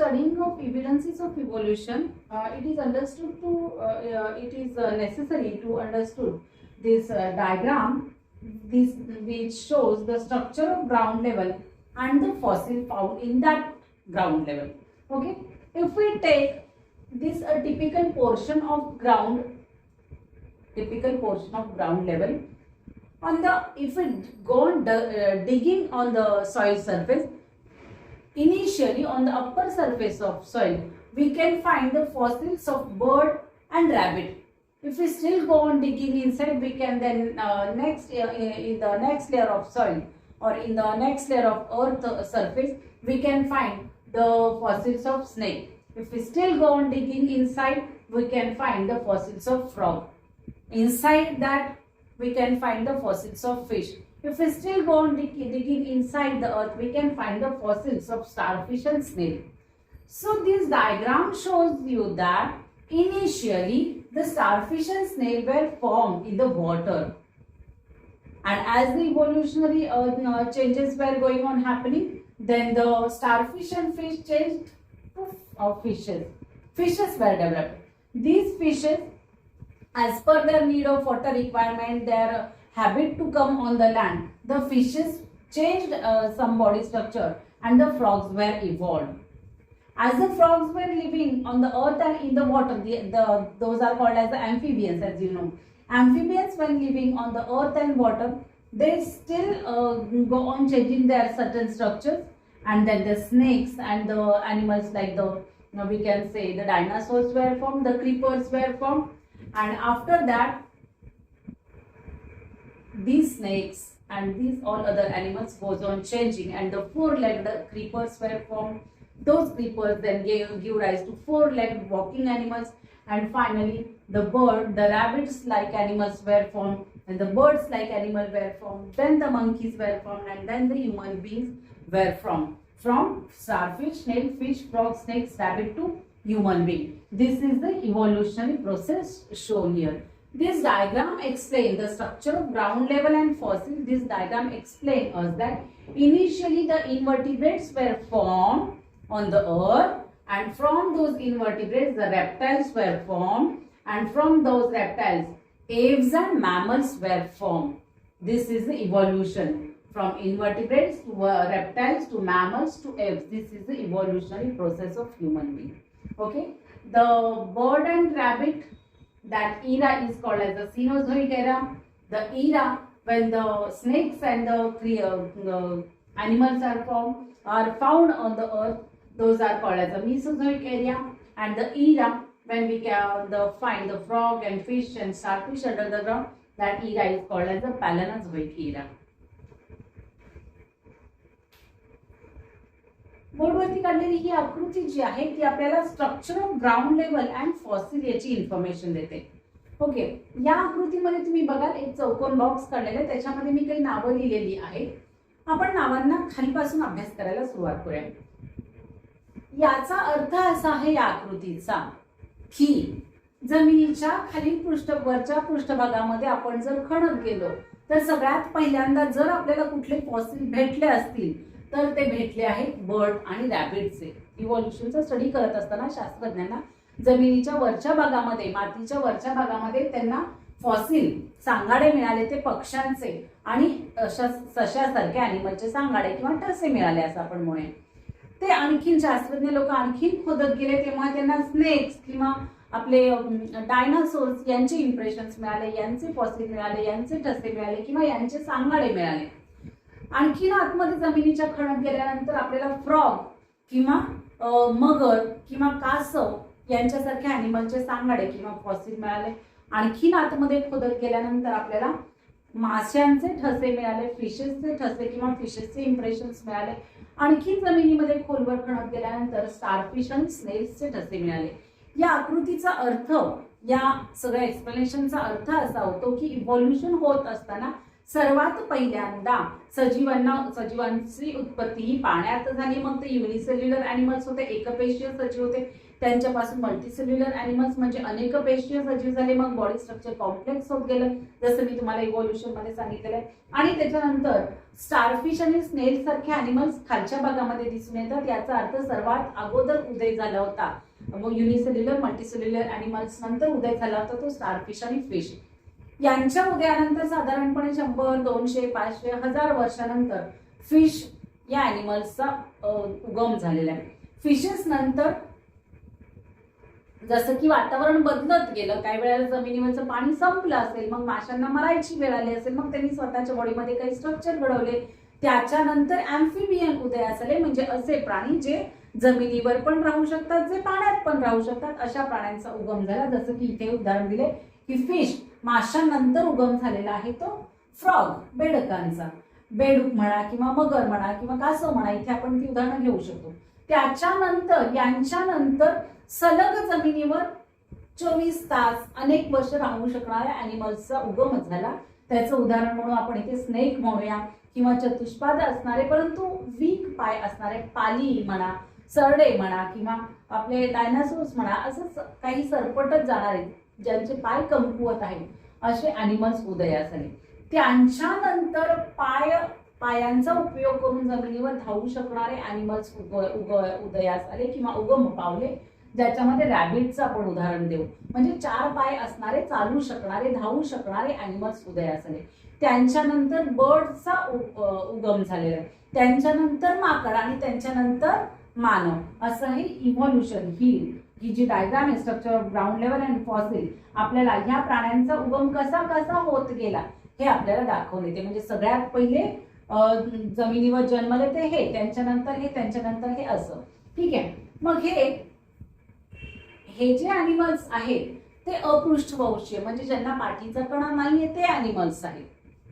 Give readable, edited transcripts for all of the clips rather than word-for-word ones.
studying of evidences of evolution, it is understood to it is necessary to understood this diagram, this which shows the structure of ground level and the fossil found in that ground level. Okay, if we take this a typical portion of ground level on the, if we go on digging on the soil surface, initially on the upper surface of soil we can find the fossils of bird and rabbit. If we still go on digging inside, we can then in the next layer of soil or in the next layer of earth surface, we can find the fossils of snake. If we still go on digging inside, we can find the fossils of frog. Inside that, we can find the fossils of fish. If we still go on digging inside the earth, we can find the fossils of starfish and snail. So this diagram shows you that initially the starfish and snail were formed in the water, and as the evolutionary changes were going on happening, then the starfish and fish changed to fishes. Fishes were developed. These fishes, as per their need of water requirement, their habit to come on the land, the fishes changed some body structure and the frogs were evolved. As the frogs were living on the earth and in the water, those are called as the amphibians, as you know. Amphibians, when living on the earth and water, they still go on changing their certain structures, and then the snakes and the animals like the, we can say the dinosaurs were formed, the creepers were formed, and after that these snakes and these all other animals goes on changing, and the four-legged creepers were formed. Those creepers then give rise to four-legged walking animals, and finally the rabbits like animals were formed, and the birds like animals were formed, then the monkeys were formed, and then the human beings were formed. From starfish, snail, fish, frog, snake, rabbit to human being. This is the evolutionary process shown here. This diagram explains the structure of ground level and fossil. This diagram explains us that initially the invertebrates were formed on the earth, and from those invertebrates the reptiles were formed, and from those reptiles aves and mammals were formed. This is the evolution from invertebrates to reptiles to mammals to aves. This is the evolutionary process of human being. Okay, the bird and rabbit, that era is called as the Cenozoic era. The era when the snakes and the animals are found on the earth, those are called as the Mesozoic area. And the era when we can find the frog and fish and starfish under the ground, that era is called as the Paleozoic era. बोर्डवरती काढलेली ही आकृती जी आहे ती आपल्याला structure of ground level and fossil याची information देते. Okay, या आकृतीमध्ये तुम्ही बघाल एक चौकोन बॉक्स काढलेला आहे, त्याच्यामध्ये मी काही नावं लिहिलेली आहेत. आपण नावांना खालीपासून अभ्यास करायला सुरुवात करूया. याचा अर्थ असा आहे या आकृतीचा की जमिनीच्या खालील वरच्या पृष्ठभागामध्ये आपण जर खणत गेलो तर सगळ्यात पहिल्यांदा जर आपल्याला कुठले फॉसिल भेटले असतील तर ते भेटले आहेत बर्ड आणि रॅबिटचे. इव्होल्युशनचा स्टडी करत असताना शास्त्रज्ञांना जमिनीच्या वरच्या भागामध्ये, मातीच्या वरच्या भागामध्ये त्यांना फॉसिल सांगाडे मिळाले, ते पक्ष्यांचे आणि सशासारख्या अॅनिमलचे सांगाडे किंवा ठसे मिळाले असं आपण म्हणूया. ते आणखीन शास्त्रज्ञ लोक आणखीन खोदत गेले तेव्हा त्यांना स्नेक्स किंवा आपले डायनासोर्स यांचे इम्प्रेशन्स मिळाले, यांचे फॉसिल मिळाले, यांचे ठसे मिळाले किंवा यांचे सांगाडे मिळाले. आणखीन आतमध्ये जमिनीच्या खणत गेल्यानंतर आपल्याला फ्रॉग किंवा मगर किंवा कासव यांच्यासारख्या अॅनिमलचे सांगाडे किंवा फॉसिल मिळाले. आणखीन आतमध्ये खोदत गेल्यानंतर आपल्याला माशांचे ठसे मिळाले, फिशेसचे ठसे किंवा फिशेसचे इम्प्रेशन्स मिळाले. आणखीन जमिनीमध्ये खोलवर खणत गेल्यानंतर स्टारफिश आणि स्नेल्सचे ठसे मिळाले. या आकृतीचा अर्थ, या सगळ्या एक्सप्लेनेशनचा अर्थ असा होतो की इव्होल्युशन होत असताना सर्वात पहिल्यांदा सजीवांची उत्पत्ती ही पाण्यात झाली. मग ते युनिसेल्युलर अॅनिमल्स होते, एकपेशीय सजीव होते. त्यांच्यापासून मल्टीसेल्युलर अॅनिमल्स म्हणजे अनेकपेशीय सजीव झाले. मग बॉडी स्ट्रक्चर कॉम्प्लेक्स होत गेलं, जसं मी तुम्हाला इव्होल्युशन मध्ये सांगितलेलं आहे. आणि त्याच्यानंतर स्टारफिश आणि स्नेल सारखे अॅनिमल्स खालच्या भागामध्ये दिसून येतात. याचा अर्थ सर्वात अगोदर उदय झाला होता. मग युनिसेल्युलर मल्टीसेल्युलर अॅनिमल्स नंतर उदय झाला होता तो स्टारफिश आणि फिश. यांच्या उदयानंतर साधारणपणे 100, 200, 500, 1000 वर्षानंतर फिश या अॅनिमल्सचा उगम झालेला आहे. फिशेस नंतर जसं की वातावरण बदलत गेलं, काही वेळेला जमिनीवरचं पाणी संपलं असेल, मग माशांना मरायची वेळ आली असेल, मग त्यांनी स्वतःच्या बॉडीमध्ये काही स्ट्रक्चर घडवले. त्याच्यानंतर ॲम्फिबियन उदयास आले, म्हणजे असे प्राणी जे जमिनीवर पण राहू शकतात, जे पाण्यात पण राहू शकतात, अशा प्राण्यांचा उगम झाला. जसं की इथे उदाहरण दिले की फिश माशांनंतर उगम झालेला आहे तो फ्रॉग, बेडकांचा. बेडूक म्हणा किंवा मगर म्हणा किंवा कासव म्हणा, इथे आपण ती उदाहरणं घेऊ शकतो. त्याच्यानंतर यांच्यानंतर सलग जमिनीवर 24 तास अनेक वर्ष राहू शकणाऱ्या अॅनिमल्सचा उगम झाला. त्याचं उदाहरण म्हणून आपण इथे स्नेक म्हणूया किंवा चतुष्पाद असणारे परंतु वीक पाय असणारे पाली म्हणा, सरडे म्हणा किंवा आपले डायनासोर्स म्हणा, असं काही सरपटत जाणारे ज्यांचे पाय कमकुवत आहेत असे अॅनिमल्स उदयास आले. त्यांच्यानंतर पायांचा उपयोग करून जमिनीवर धावू शकणारे अॅनिमल्स उदयास आले किंवा उगम पावले, ज्याच्यामध्ये रॅबिटचं आपण उदाहरण देऊ. म्हणजे 4 पाय असणारे, चालू शकणारे, धावू शकणारे अॅनिमल्स उदयास आले. त्यांच्यानंतर बर्डचा उगम झालेला आहे. त्यांच्यानंतर माकड आणि त्यांच्यानंतर मानव, असं हे इव्होल्युशन ही जी डायग्राम आहे structure of ground level and fossil, आपल्याला ह्या प्राण्यांचा उगम कसा कसा होत गेला हे आपल्याला दाखवून देते. म्हणजे सगळ्यात पहिले जमिनीवर जन्मले ते हे, त्यांच्यानंतर हे, त्यांच्यानंतर हे, असं. ठीक आहे. मग हे जे अॅनिमल्स आहेत ते अपृष्ठवंशीय, म्हणजे ज्यांना पाठीचा कणा नाहीये ते अॅनिमल्स आहेत.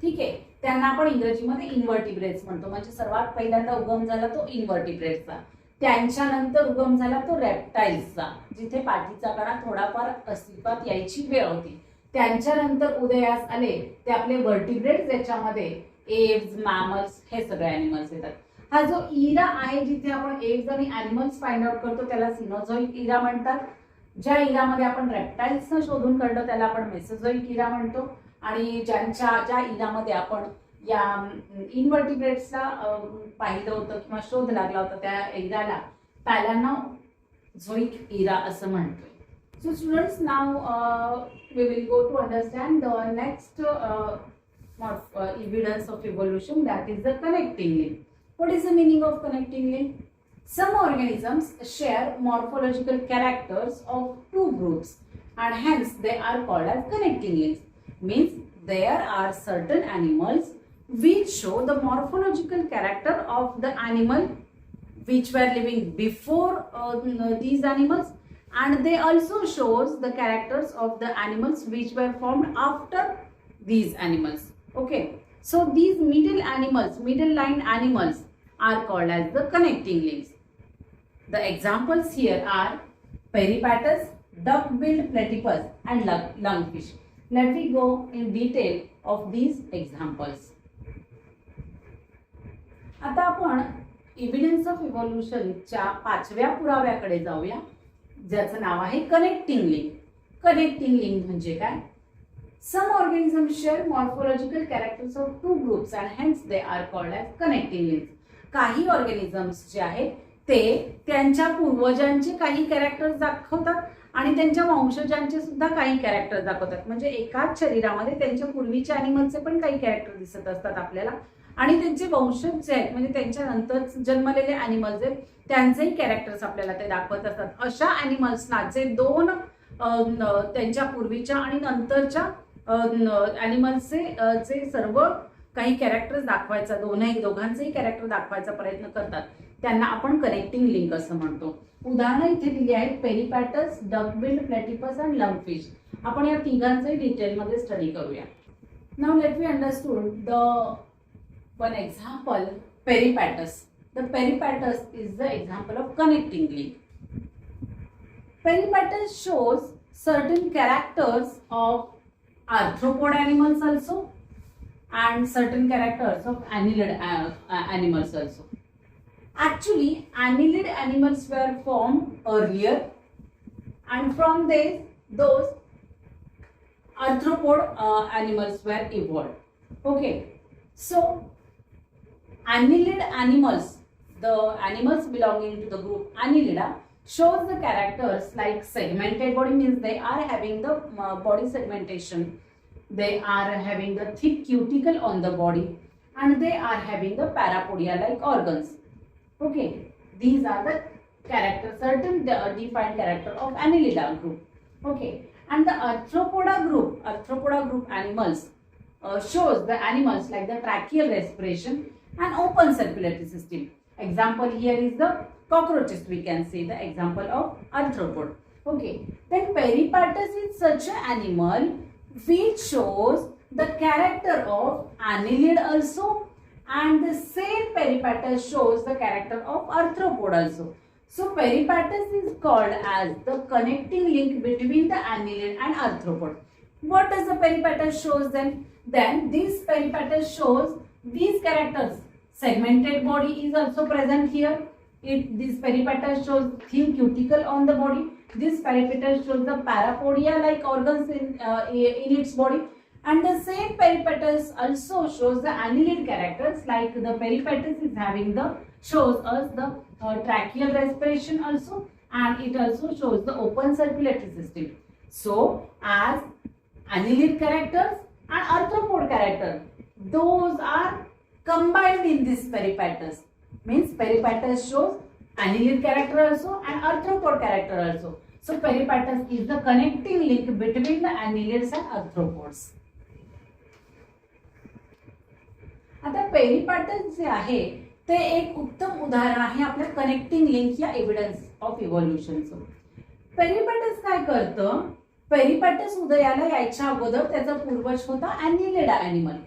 ठीक आहे. त्यांना आपण इंग्रजीमध्ये इन्व्हर्टिब्रेट्स म्हणतो. म्हणजे सर्वात पहिल्यांदा उगम झाला तो इन्व्हर्टिब्रेट्सचा. त्यांच्यानंतर उगम झाला तो रेप्टाइल्सचा, जिथे पाठीचा कणा थोडाफार अस्तित्वात यायची वेळ होती. त्यांच्यानंतर उदयास आले ते आपले व्हर्टिब्रेट्स, ज्याच्यामध्ये एव्स, मॅमल्स हे सगळे अॅनिमल्स येतात. हा जो इरा आहे जिथे आपण एव्स आणि अॅनिमल्स फाइंड आउट करतो त्याला सिनोझोइक इरा म्हणतात. ज्या इरामध्ये आपण रेप्टाइल्सना शोधून काढलं त्याला आपण मेसोझोइक इरा म्हणतो. आणि ज्या इरामध्ये आपण या इन्व्हर्टिब्रेट्सला पाहिलं होतं किंवा शोध लागला होता त्या इराला पॅलानोझोइक इरा असं म्हणतोय. So students, now we will go to understand the next evidence of evolution, that is the connecting link. What is the meaning of connecting link? Some organisms share morphological characters of 2 groups and hence they are called as connecting links. Means there are certain animals which show the morphological character of the animal which were living before these animals, and they also shows the characters of the animals which were formed after these animals. Okay, so these middle line animals are called as the connecting links. The examples here are peripatus, duck-billed platypus and lungfish. Let me go in detail of these examples. आता आपण evidence of इव्होल्युशनच्या 5व्या पुराव्याकडे जाऊया, ज्याचं नाव आहे connecting link. Connecting link म्हणजे काय? Some organism share morphological characters of 2 groups and hence they are called as connecting links. काही organisms जे आहेत ते त्यांच्या पूर्वजांचे काही कॅरेक्टर्स दाखवतात आणि त्यांच्या वंशजांचे सुद्धा काही कॅरेक्टर्स दाखवतात. म्हणजे एकाच शरीरामध्ये त्यांच्या पूर्वीच्या अॅनिमलचे पण काही कॅरेक्टर दिसत असतात आपल्याला, आणि त्यांचे वंशज जे आहेत म्हणजे त्यांच्या नंतर जन्मलेले अॅनिमल्स आहेत त्यांचेही कॅरेक्टर्स आपल्याला ते दाखवत असतात. अशा अॅनिमल्सना जे 2 त्यांच्या पूर्वीच्या आणि नंतरच्या अॅनिमल्सचे जे सर्व काही कॅरेक्टर्स दाखवायचा, दोघांचेही कॅरेक्टर दाखवायचा प्रयत्न करतात, त्यांना आपण कनेक्टिंग लिंक असं म्हणतो. उदाहरणं इथे दिली आहेत, पेरिपॅटस, डक-बिल्ड प्लॅटिपस अँड लंगफिश. आपण या तिघांचंही डिटेलमध्ये स्टडी करूया. Now let me understood the one example, peripatus. The peripatus is the example of connecting link. Peripatus shows certain characters of arthropod animals also, and certain characters of annelid animals also. Actually, annelid animals were formed earlier, and from those arthropod animals were evolved. Okay, so annelid animals, the animals belonging to the group Annelida, shows the characters like segmented body, means they are having the body segmentation, they are having the thick cuticle on the body, and they are having the parapodia like organs. Okay, these are the characters, certain defined character of Annelida group. Okay, and the arthropoda group animals shows the animals like the tracheal respiration and open circulatory system. Example here is the cockroaches, we can say the example of arthropod. Okay, then peripatus is such an animal which shows the character of annelid also, and the same peripatus shows the character of arthropod also. So peripatus is called as the connecting link between the annelid and arthropod. What does the peripatus shows then? Then this peripatus shows these characters. Segmented body is also present here. This peripatus shows thin cuticle on the body. This peripatus shows the parapodia like organs in its body. And the same peripatus also shows the annelid characters, like the peripatus is having the, shows us the tracheal respiration also, and it also shows the open circulatory system. So as annelid characters and arthropod character, those are combined in this peripatus. Means peripatus shows annelid character also and arthropod character also. So peripatus is the connecting link between the annelids and arthropods. आता पेरिपाटस जे आहे ते एक उत्तम उदाहरण आहे आपल्या connecting link या एव्हिडन्स ऑफ इव्होल्युशनचं. पेरिपाटस काय करतं? पेरिपाटस उदयाला यायच्या अगोदर त्याचा पूर्वज होता अन्निलिडा ॲनिमल,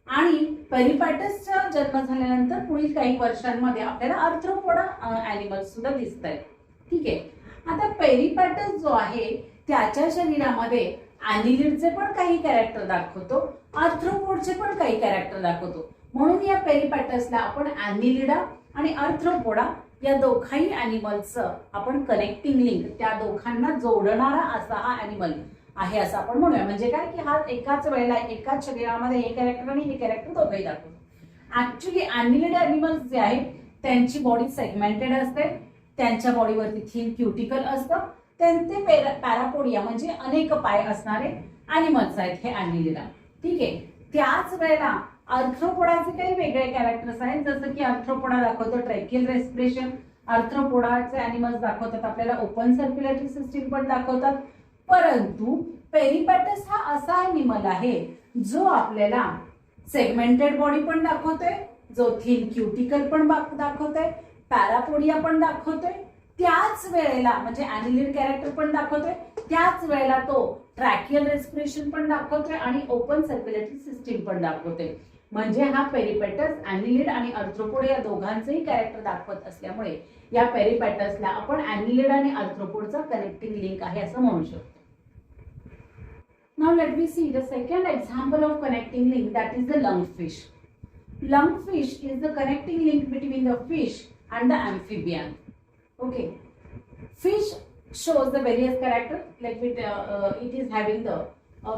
आणि पेरिपाटसचा जन्म झाल्यानंतर पुढील काही वर्षांमध्ये आपल्याला आर्थ्रोपोडा ॲनिमल्स सुद्धा दिसत आहेत. ठीक आहे, आता पेरिपाटस जो आहे त्याच्या शरीरामध्ये ॲनिलिडचे पण काही कॅरेक्टर दाखवतो, आर्थ्रोपोडचे पण काही कॅरेक्टर दाखवतो. म्हणून या पेरिपाटसला आपण ॲनिलिडा आणि आर्थ्रोपोडा या दोघाही ॲनिमल्सचं आपण कनेक्टिंग लिंक, त्या दोघांना जोडणारा असा हा ॲनिमल आहे असं आपण म्हणूया. म्हणजे काय की हा एकाच वेळेला एकाच शरीरामध्ये हे कॅरेक्टर आणि हे कॅरेक्टर दोघंही दाखवतो. ऍक्च्युली ॲनिलिड ॲनिमल्स जे आहेत त्यांची बॉडी सेगमेंटेड असते, त्यांच्या बॉडीवरती थिन क्युटिकल असतं, त्यांचे पॅरापोडिया म्हणजे अनेक पाय असणारे ॲनिमल्स आहेत हे ॲनिलिडा. ठीक आहे, त्याच वेळेला आर्थ्रोपोडाचे काही वेगळे कॅरेक्टर्स आहेत, जसं की आर्थ्रोपोडा दाखवतो ट्रॅकियल रेस्पिरेशन, आर्थ्रोपोडाचे ॲनिमल्स दाखवतात आपल्याला ओपन सर्क्युलेटरी सिस्टीम पण दाखवतात. परंतु पेरिपाटस हा असा ॲनिमल आहे जो आपल्याला सेगमेंटेड बॉडी पण दाखवतोय, जो थिन क्युटिकल पण दाखवतोय, पॅरापोडिया पण दाखवतोय, त्याच वेळेला म्हणजे ॲनिलिड कॅरेक्टर पण दाखवतोय, त्याच वेळेला तो ट्रॅकियल रेस्पिरेशन पण दाखवतोय आणि ओपन सर्क्युलेटरी सिस्टीम पण दाखवतोय. म्हणजे हा पेरिपाटस ॲनिलिड आणि आर्थ्रोपोड या दोघांचेही कॅरेक्टर दाखवत असल्यामुळे या पेरिपाटसला आपण ॲनिलिड आणि आर्थ्रोपोडचा कनेक्टिंग लिंक आहे असं म्हणू शकतो. Now let me see the second example of connecting link, that is the lungfish. Lungfish is the connecting link between the fish and the amphibian. Okay, fish shows the various characters, like it is having the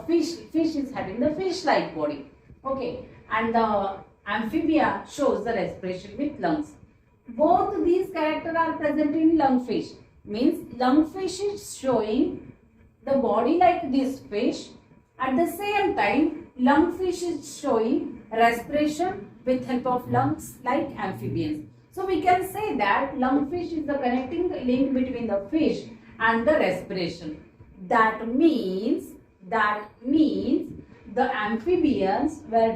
fish is having the fish-like body. Okay, and the amphibia shows the respiration with lungs. Both these characters are present in lungfish. Means lungfish is showing the body like this fish. At the same time, lungfish is showing respiration with help of lungs like amphibians. So we can say that lungfish is the connecting link between the fish and the respiration. That means the amphibians were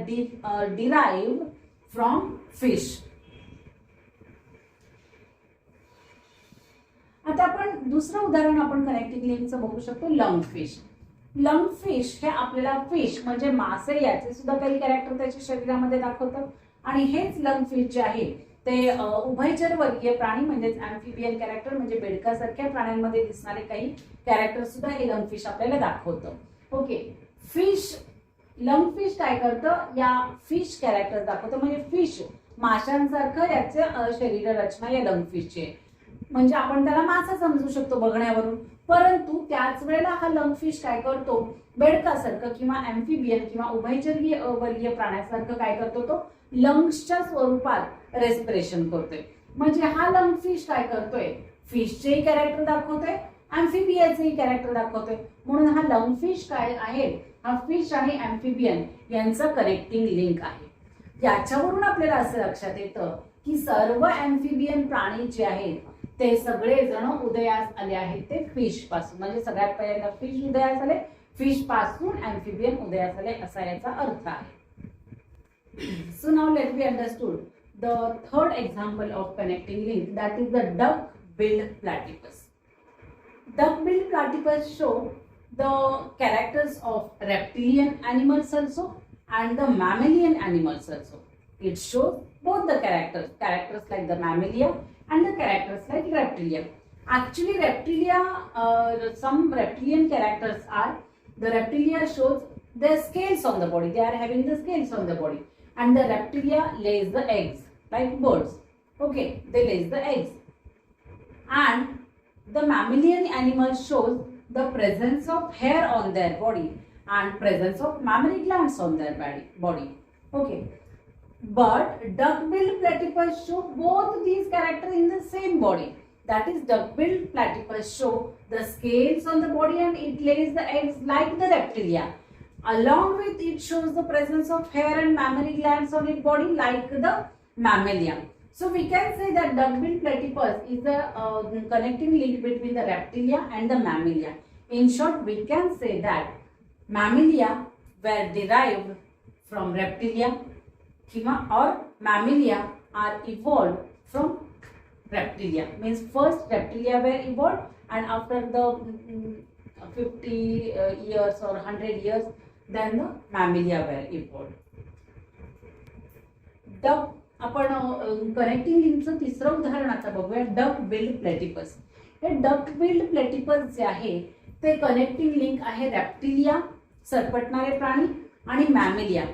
derived from fish. आता आपण दुसरं उदाहरण आपण connecting लिंकचं बघू शकतो, lungfish. Lungfish हे आपल्याला fish म्हणजे मासे याचे सुद्धा काही कॅरेक्टर त्याच्या शरीरामध्ये दाखवतात, आणि हेच लंगफिश जे आहे ते उभयचर वर्गीय प्राणी म्हणजेच ॲम्फिबियन कॅरेक्टर म्हणजे बेडकासारख्या प्राण्यांमध्ये दिसणारे काही कॅरेक्टर सुद्धा हे लंगफिश आपल्याला दाखवतं. ओके, फिश लंग फिश काय करतं, या फिश कॅरेक्टर दाखवतं, म्हणजे फिश माशांसारखं याचे शरीर रचना या लंग फिशची आहे. म्हणजे आपण त्याला मासा समजू शकतो बघण्यावरून, परंतु त्याच वेळेला हा लंग फिश काय करतो, बेडकासारखं किंवा ॲम्फिबियन किंवा उभयचर वर्गीय प्राण्यासारखं काय करतो, तो लंग्सच्या स्वरूपात रेस्पिरेशन करतोय. म्हणजे हा लंग फिश काय करतोय, फिशचेही कॅरेक्टर दाखवतोय, ॲम्फिबियनचेही कॅरेक्टर दाखवतोय. म्हणून हा लंग फिश काय आहे, हा फिश आणि ॲम्फिबियन यांचं कनेक्टिंग लिंक आहे. याच्यावरून आपल्याला असं लक्षात येतं की सर्व ॲम्फिबियन प्राणी जे आहेत ते सगळे जण उदयास आले आहेत ते फिश पासून. म्हणजे सगळ्यात पहिल्यांदा फिश उदयास आले, फिश पासून ॲम्फिबियन उदयास आले असा याचा अर्थ आहे. So now let me understood the third example of connecting link, that is the duck-billed platypus. Duck-billed platypus show the characters of reptilian animals also and the mammalian animals also. It shows both the characters like the mammalia and the characters like reptilia. Actually, reptilia, some reptilian characters are, the reptilia shows the scales on the body. They are having the scales on the body. And the reptilia lays the eggs like birds. Okay, they lays the eggs. And the mammalian animals shows the presence of hair on their body and presence of mammary glands on their body. Okay, but duck-billed platypus show both these characters in the same body. That is, duck-billed platypus show the scales on the body and it lays the eggs like the reptilia. Along with it shows the presence of hair and mammary glands on its body like the mammalia. So we can say that duck-billed platypus is the connecting link between the reptilia and the mammalia. In short, we can say that mammalia were derived from reptilia or mammalia are evolved from reptilia. Means first reptilia were evolved and after the 50 years or 100 years then the mammalia were evolved. आपण connecting लिंकचं तिसरं उदाहरण आता बघूया, duck billed प्लॅटिपस. हे duck billed प्लॅटिपस जे आहे ते connecting link आहे रेप्टिलिया सरपटणारे प्राणी आणि मॅमेलिया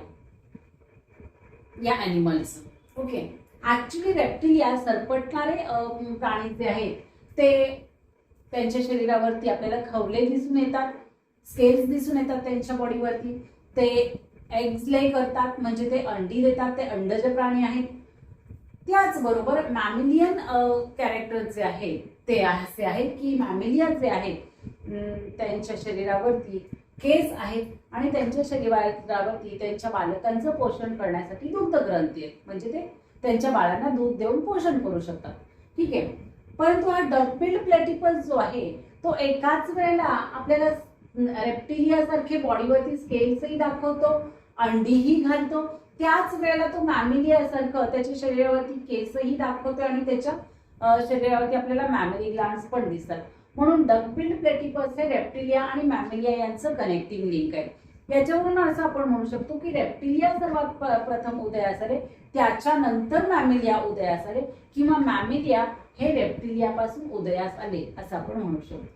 या ॲनिमल्स. ओके, ऍक्च्युली रेप्टिलिया सरपटणारे प्राणी जे आहेत ते त्यांच्या शरीरावरती आपल्याला खवले दिसून येतात, स्केल्स दिसून येतात त्यांच्या बॉडीवरती. ते एग्स ले करतात म्हणजे ते अंडी देतात, ते अंडज प्राणी आहेत. त्याचबरोबर मॅमेलियन कॅरेक्टर जे आहे ते असे आहेत की मॅमेलिया जे आहेत त्यांच्या शरीरावरती केस आहेत आणि त्यांच्या शरीरावरती त्यांच्या बालकांचं पोषण करण्यासाठी दूध ग्रंथी आहेत, म्हणजे ते त्यांच्या बाळांना दूध देऊन पोषण करू शकतात. ठीक आहे, परंतु हा डक-बिल्ड प्लॅटिपस जो आहे तो एकाच वेळेला आपल्याला रेप्टिलिया सारखे बॉडीवरती स्केल्सही दाखवतो, अंडीही घालतो, त्याच वेळेला तो मॅमेलिया सारखं त्याच्या शरीरावरती केसही दाखवतो आणि त्याच्या शरीरावरती आपल्याला मॅमरी ग्लँड्स पण दिसतात. म्हणून डक-बिल्ड प्लॅटिपस हे रेप्टिलिया आणि मॅमेलिया यांचं कनेक्टिंग लिंक आहे. याच्यावरून असं आपण म्हणू शकतो की रेप्टिलिया सर्वात प्रथम उदयास आले, त्याच्यानंतर मॅमेलिया उदयास आले किंवा मॅमेलिया हे रेप्टिलिया पासून उदयास आले असं आपण म्हणू शकतो.